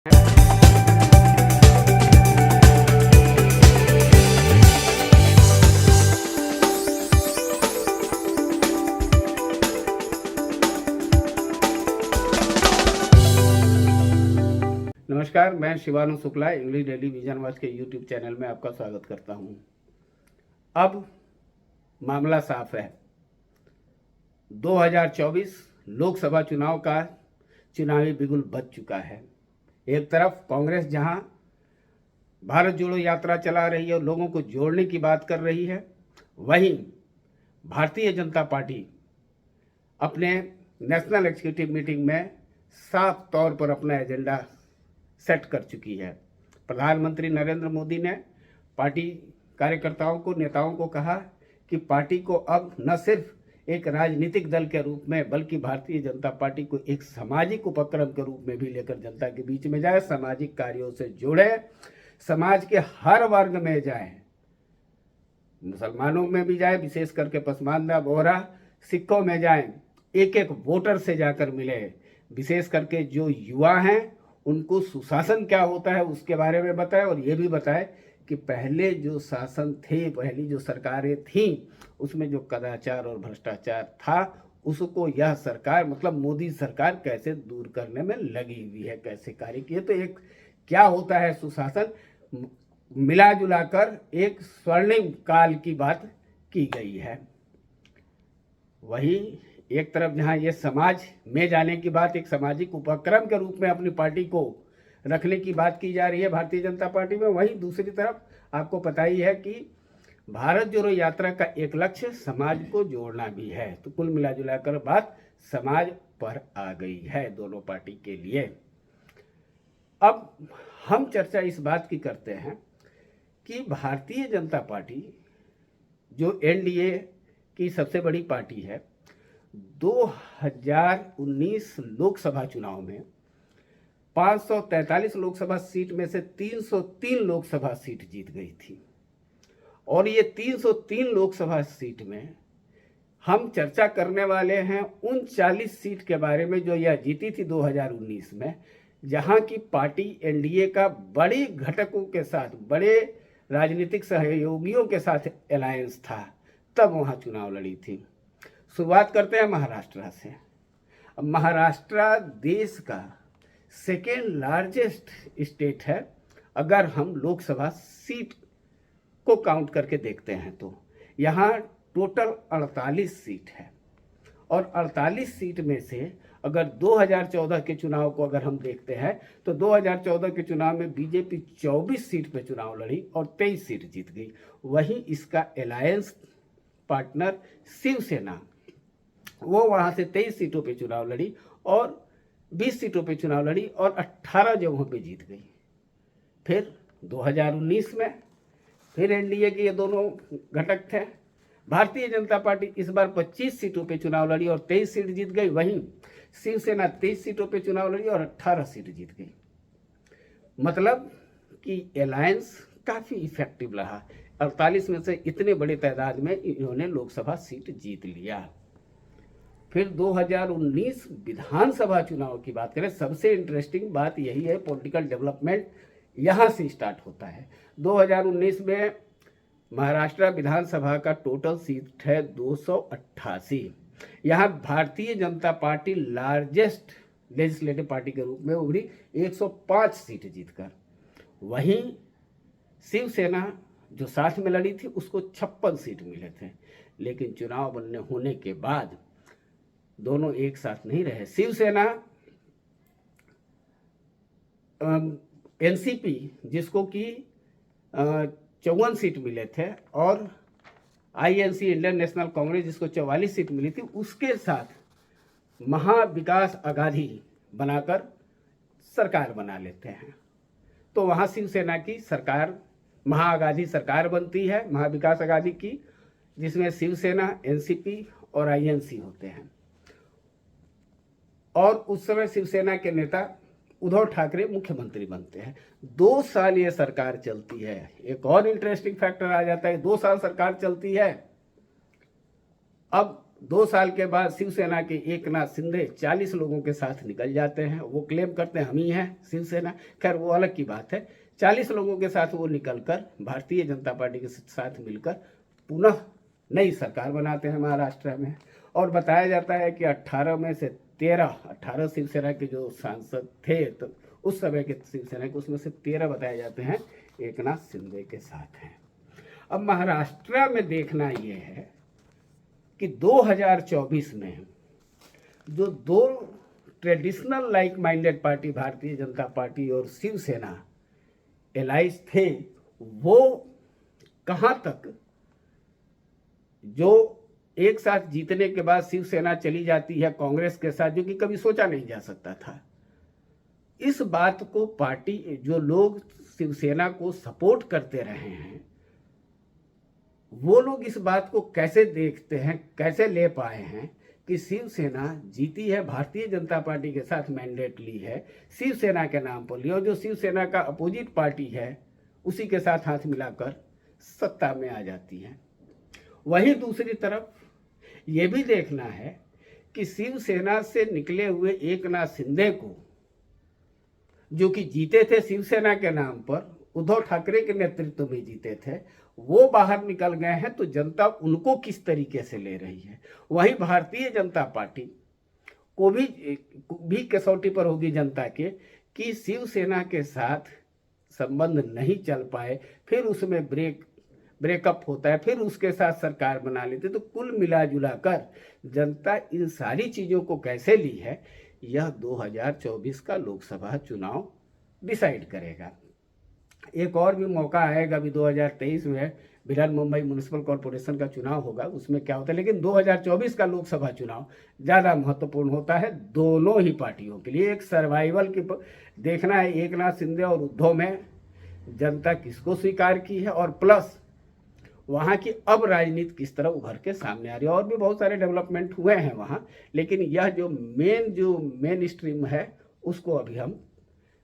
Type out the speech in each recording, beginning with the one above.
नमस्कार, मैं Shivanu Shukla English daily vision watch के यूट्यूब चैनल में आपका स्वागत करता हूं। अब मामला साफ है। 2024 लोकसभा चुनाव का चुनावी बिगुल बज चुका है। एक तरफ कांग्रेस जहां भारत जोड़ो यात्रा चला रही है और लोगों को जोड़ने की बात कर रही है, वहीं भारतीय जनता पार्टी अपने नेशनल एग्जीक्यूटिव मीटिंग में साफ तौर पर अपना एजेंडा सेट कर चुकी है। प्रधानमंत्री नरेंद्र मोदी ने पार्टी कार्यकर्ताओं को, नेताओं को कहा कि पार्टी को अब न सिर्फ एक राजनीतिक दल के रूप में बल्कि भारतीय जनता पार्टी को एक सामाजिक उपक्रम के रूप में भी लेकर जनता के बीच में जाए, सामाजिक कार्यों से जुड़े, समाज के हर वर्ग में जाए, मुसलमानों में भी जाए, विशेष करके पसमानदा, बोहरा, सिखों में जाए, एक एक वोटर से जाकर मिले, विशेष करके जो युवा हैं उनको सुशासन क्या होता है उसके बारे में बताए और ये भी बताए कि पहले जो शासन थे, पहली जो सरकारें थीं, उसमें जो कदाचार और भ्रष्टाचार था उसको यह सरकार मतलब मोदी सरकार कैसे दूर करने में लगी हुई है, कैसे कार्य किए। तो एक क्या होता है सुशासन, मिला जुला कर एक स्वर्णिम काल की बात की गई है। वही एक तरफ जहां ये समाज में जाने की बात, एक सामाजिक उपक्रम के रूप में अपनी पार्टी को रखने की बात की जा रही है भारतीय जनता पार्टी में, वहीं दूसरी तरफ आपको पता ही है कि भारत जोड़ो यात्रा का एक लक्ष्य समाज को जोड़ना भी है। तो कुल मिला जुला कर बात समाज पर आ गई है दोनों पार्टी के लिए। अब हम चर्चा इस बात की करते हैं कि भारतीय जनता पार्टी जो एनडीए की सबसे बड़ी पार्टी है, 2019 लोकसभा चुनाव में 543 लोकसभा सीट में से 303 लोकसभा सीट जीत गई थी। और ये 303 लोकसभा सीट में हम चर्चा करने वाले हैं उन 40 सीट के बारे में जो यह जीती थी 2019 में, जहां की पार्टी एनडीए का बड़े घटकों के साथ, बड़े राजनीतिक सहयोगियों के साथ अलायंस था, तब वहां चुनाव लड़ी थी। शुरुआत करते हैं महाराष्ट्र से। अब महाराष्ट्र देश का सेकेंड लार्जेस्ट स्टेट है अगर हम लोकसभा सीट को काउंट करके देखते हैं तो। यहाँ टोटल 48 सीट है और 48 सीट में से अगर 2014 के चुनाव को अगर हम देखते हैं तो 2014 के चुनाव में बीजेपी 24 सीट पे चुनाव लड़ी और 23 सीट जीत गई। वहीं इसका अलायंस पार्टनर शिवसेना, वो वहाँ से 23 सीटों पे चुनाव लड़ी और 20 सीटों पे चुनाव लड़ी और 18 जगहों पे जीत गई। फिर 2019 में फिर एनडीए के ये दोनों घटक थे। भारतीय जनता पार्टी इस बार 25 सीटों पे चुनाव लड़ी और 23 सीट जीत गई। वहीं शिवसेना 23 सीटों पे चुनाव लड़ी और 18 सीट जीत गई। मतलब कि अलायंस काफ़ी इफेक्टिव रहा। 48 में से इतने बड़े तादाद में इन्होंने लोकसभा सीट जीत लिया। फिर 2019 विधानसभा चुनाव की बात करें, सबसे इंटरेस्टिंग बात यही है, पॉलिटिकल डेवलपमेंट यहाँ से स्टार्ट होता है। 2019 में महाराष्ट्र विधानसभा का टोटल सीट है 288। यहाँ Bharatiya Janata party largest legislative party के रूप में उभरी 105 सीट जीतकर। वहीं शिवसेना जो साथ में लड़ी थी उसको 56 सीट मिले थे, लेकिन चुनाव होने के बाद दोनों एक साथ नहीं रहे। शिवसेना एनसीपी जिसको कि 54 सीट मिले थे और आईएनसी इंडियन नेशनल कांग्रेस जिसको 44 सीट मिली थी, उसके साथ महाविकास आघाड़ी बनाकर सरकार बना लेते हैं। तो वहाँ शिवसेना की सरकार, महाआघाड़ी सरकार बनती है, महाविकास आघाड़ी की, जिसमें शिवसेना, एनसीपी और आईएनसी होते हैं। और उस समय शिवसेना के नेता उद्धव ठाकरे मुख्यमंत्री बनते हैं। 2 साल ये सरकार चलती है। एक और इंटरेस्टिंग फैक्टर आ जाता है, 2 साल सरकार चलती है। अब 2 साल के बाद शिवसेना के एकनाथ शिंदे 40 लोगों के साथ निकल जाते हैं। वो क्लेम करते हैं हम ही हैं शिवसेना, खैर वो अलग की बात है। 40 लोगों के साथ वो निकलकर भारतीय जनता पार्टी के साथ मिलकर पुनः नई सरकार बनाते हैं महाराष्ट्र में। और बताया जाता है कि 18 में से 18 शिवसेना के जो सांसद थे तो उस समय के शिवसेना के, उसमें से 13 बताए जाते हैं एकनाथ शिंदे के साथ हैं। अब महाराष्ट्र में देखना ये है कि 2024 में जो दो traditional like minded party Bharatiya Janata party और शिवसेना एलाइज थे, वो कहाँ तक, जो एक साथ जीतने के बाद शिवसेना चली जाती है कांग्रेस के साथ, जो कि कभी सोचा नहीं जा सकता था। इस बात को पार्टी, जो लोग शिवसेना को सपोर्ट करते रहे हैं, वो लोग इस बात को कैसे देखते हैं, कैसे ले पाए हैं कि शिवसेना जीती है, भारतीय जनता पार्टी के साथ मैंडेट ली है, शिवसेना के नाम पर ली, और जो शिवसेना का अपोजिट पार्टी है उसी के साथ हाथ मिलाकर सत्ता में आ जाती है। वहीं दूसरी तरफ ये भी देखना है कि शिवसेना से निकले हुए एकनाथ शिंदे को, जो कि जीते थे शिवसेना के नाम पर, उद्धव ठाकरे के नेतृत्व में जीते थे, वो बाहर निकल गए हैं, तो जनता उनको किस तरीके से ले रही है। वहीं भारतीय जनता पार्टी को भी कसौटी पर होगी जनता के कि शिवसेना के साथ संबंध नहीं चल पाए, फिर उसमें ब्रेकअप होता है, फिर उसके साथ सरकार बना लेते। तो कुल मिला जुला कर जनता इन सारी चीज़ों को कैसे ली है, यह 2024 का लोकसभा चुनाव डिसाइड करेगा। एक और भी मौका आएगा, अभी 2023 में बृहन मुंबई म्युनिसिपल कॉरपोरेशन का चुनाव होगा, उसमें क्या होता है, लेकिन 2024 का लोकसभा चुनाव ज़्यादा महत्वपूर्ण होता है दोनों ही पार्टियों के लिए। एक सर्वाइवल की देखना है, एकनाथ शिंदे और उद्धव में जनता किसको स्वीकार की है, और प्लस वहाँ की अब राजनीति किस तरह उभर के सामने आ रही है। और भी बहुत सारे डेवलपमेंट हुए हैं वहाँ, लेकिन यह जो मेन स्ट्रीम है उसको अभी हम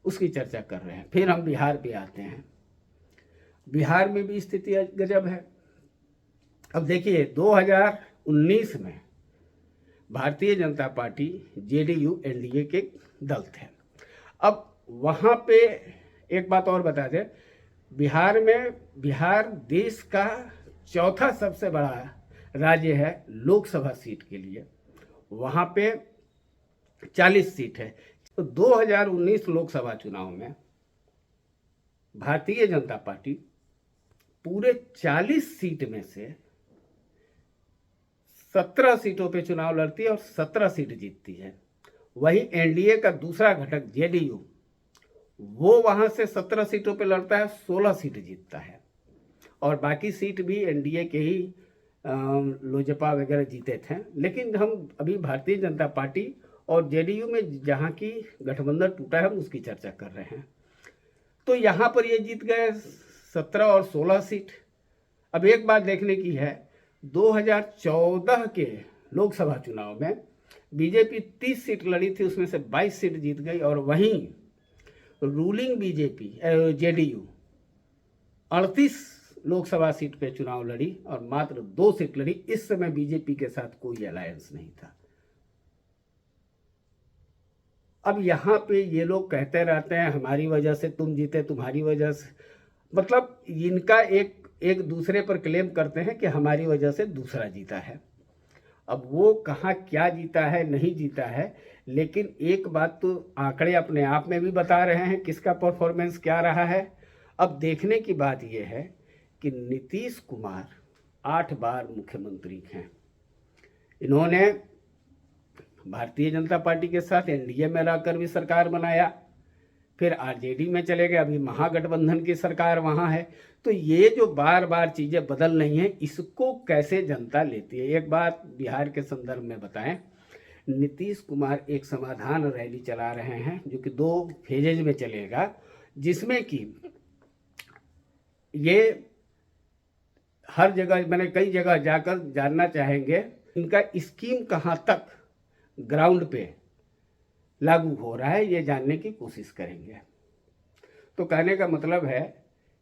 उसकी चर्चा कर रहे हैं। फिर हम बिहार पे आते हैं। बिहार में भी स्थिति गजब है। अब देखिए 2019 में Bharatiya Janata party JDU NDA के दल थे। अब वहाँ पे एक बात और बता दें, बिहार देश का चौथा सबसे बड़ा राज्य है लोकसभा सीट के लिए। वहाँ पे 40 सीट है। तो 2019 लोकसभा चुनाव में भारतीय जनता पार्टी पूरे 40 सीट में से 17 सीटों पे चुनाव लड़ती है और 17 सीट जीतती है। वहीं एनडीए का दूसरा घटक जेडीयू, वो वहां से 17 सीटों पे लड़ता है, 16 सीट जीतता है, और बाकी सीट भी एनडीए के ही लोजपा वगैरह जीते थे। लेकिन हम अभी भारतीय जनता पार्टी और जेडीयू में जहाँ की गठबंधन टूटा है हम उसकी चर्चा कर रहे हैं। तो यहाँ पर ये जीत गए 17 और 16 सीट। अब एक बात देखने की है, 2014 के लोकसभा चुनाव में बीजेपी 30 सीट लड़ी थी, उसमें से 22 सीट जीत गई, और वहीं ruling BJP JDU 38 Lok Sabha seat पे चुनाव लड़ी और मात्र 2 सीट लड़ी। इस समय बीजेपी के साथ कोई अलायंस नहीं था। अब यहाँ पे ये लोग कहते रहते हैं हमारी वजह से तुम जीते, तुम्हारी वजह से, मतलब इनका एक दूसरे पर क्लेम करते हैं कि हमारी वजह से दूसरा जीता है। अब वो कहाँ क्या जीता है नहीं जीता है, लेकिन एक बात तो आंकड़े अपने आप में भी बता रहे हैं किसका परफॉर्मेंस क्या रहा है। अब देखने की बात यह है कि नीतीश कुमार 8 बार मुख्यमंत्री हैं। इन्होंने भारतीय जनता पार्टी के साथ एनडीए में रहकर भी सरकार बनाया, फिर आरजेडी में चले गए, अभी महागठबंधन की सरकार वहाँ है। तो ये जो बार बार चीज़ें बदल रही हैं, इसको कैसे जनता लेती है। एक बात बिहार के संदर्भ में बताएं, नीतीश कुमार एक समाधान रैली चला रहे हैं जो कि 2 फेजेज में चलेगा, जिसमें कि ये हर जगह, मैंने कई जगह जाकर जानना चाहेंगे इनका स्कीम कहाँ तक ग्राउंड पे लागू हो रहा है, ये जानने की कोशिश करेंगे। तो कहने का मतलब है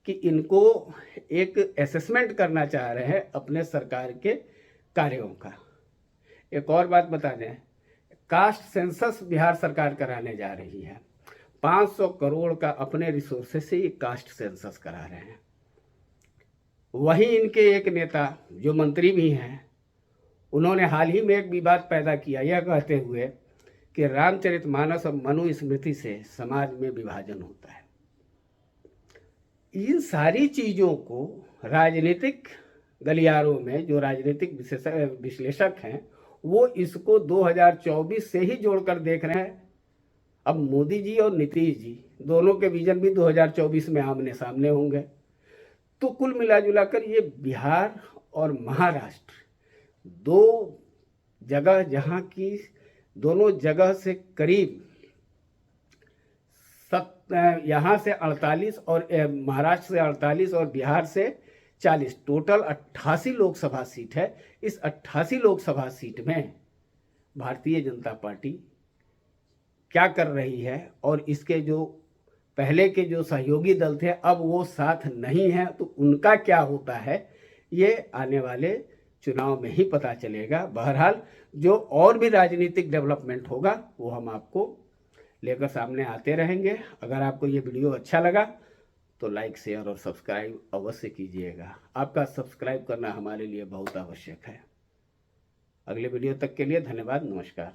कि इनको एक असेसमेंट करना चाह रहे हैं अपने सरकार के कार्यों का, एक और बात बता दें, कास्ट सेंसस बिहार सरकार कराने जा रही है। 500 करोड़ का अपने रिसोर्सेस से ये कास्ट सेंसस करा रहे हैं। वहीं इनके एक नेता जो मंत्री भी हैं, उन्होंने हाल ही में एक विवाद पैदा किया, यह कहते हुए कि रामचरितमानस और मनुस्मृति से समाज में विभाजन होता है। इन सारी चीज़ों को राजनीतिक गलियारों में जो राजनीतिक विश्लेषक हैं, वो इसको 2024 से ही जोड़कर देख रहे हैं। अब मोदी जी और नीतीश जी दोनों के विजन भी 2024 में आमने सामने होंगे। तो कुल मिलाजुला कर ये बिहार और महाराष्ट्र दो जगह, जहाँ की दोनों जगह से करीब यहाँ से 48 और महाराष्ट्र से 48 और बिहार से 40, टोटल 88 लोकसभा सीट है। इस 88 लोकसभा सीट में भारतीय जनता पार्टी क्या कर रही है और इसके जो पहले के जो सहयोगी दल थे अब वो साथ नहीं है, तो उनका क्या होता है ये आने वाले चुनाव में ही पता चलेगा। बहरहाल जो और भी राजनीतिक डेवलपमेंट होगा वो हम आपको लेकर सामने आते रहेंगे। अगर आपको ये वीडियो अच्छा लगा तो लाइक, शेयर और सब्सक्राइब अवश्य कीजिएगा। आपका सब्सक्राइब करना हमारे लिए बहुत आवश्यक है। अगले वीडियो तक के लिए धन्यवाद, नमस्कार।